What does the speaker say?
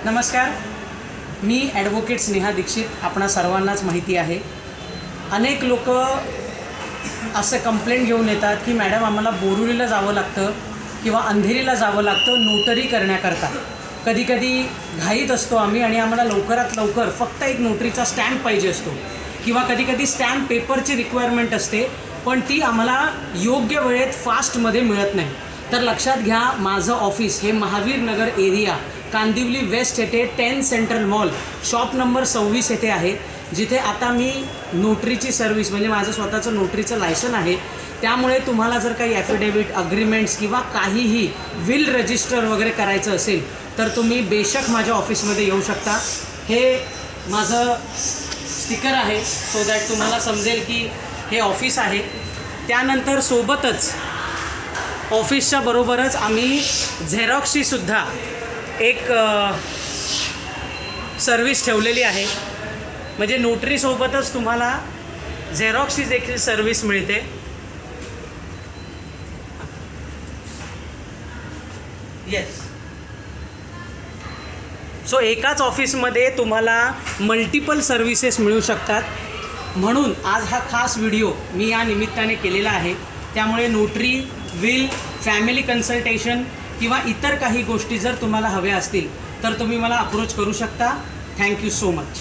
नमस्कार, मी ॲडव्होकेट स्नेहा दीक्षित. आपणा सर्वांनाच माहिती आहे, अनेक लोक असं कंप्लेंट घेऊन येतात की मॅडम आम्हाला बोरुलीला जावं लागतं किंवा अंधेरीला जावं लागतं नोटरी करण्याकरता. कधीकधी घाईत असतो आम्ही आणि आम्हाला लवकरात लवकर फक्त एक नोटरीचा स्टॅम्प पाहिजे असतो किंवा कधीकधी स्टॅम्प पेपरची रिक्वायरमेंट असते, पण ती आम्हाला योग्य वेळेत फास्टमध्ये मिळत नाही. तर लक्षात घ्या, माझं ऑफिस हे महावीर नगर एरिया कांदिवली वेस्ट येथे 10 सेंट्रल मॉल शॉप नंबर 26 येथे आहे, जिथे आता मी नोटरीची सर्व्हिस म्हणजे माझं स्वतःचं नोटरीचं लायसन आहे. त्यामुळे तुम्हाला जर काही ॲफिडेविट, अग्रीमेंट्स किंवा काहीही विल रजिस्टर वगैरे करायचं असेल तर तुम्ही बेशक माझ्या ऑफिसमध्ये येऊ शकता. हे माझं स्टिकर आहे सो दॅट तुम्हाला समजेल की हे ऑफिस आहे. त्यानंतर सोबतच ऑफिसच्या बरोबरच आम्ही झेरॉक्सची सुद्धा एक सर्विस ठेवलेली आहे. म्हणजे नोटरीसोबतच तुम्हाला झेरॉक्सची देखील सर्विस मिळते. येस, सो एकाच ऑफिसमध्ये तुम्हाला मल्टिपल सर्विसेस मिळू शकतात. म्हणून आज हा खास व्हिडिओ मी या निमित्ताने केलेला आहे. त्यामुळे नोटरी, विल, फॅमिली कन्सल्टेशन किंवा इतर काही गोष्टी जर तुम्हाला हव्या असतील तर तुम्ही मला अप्रोच करू शकता. Thank you so much.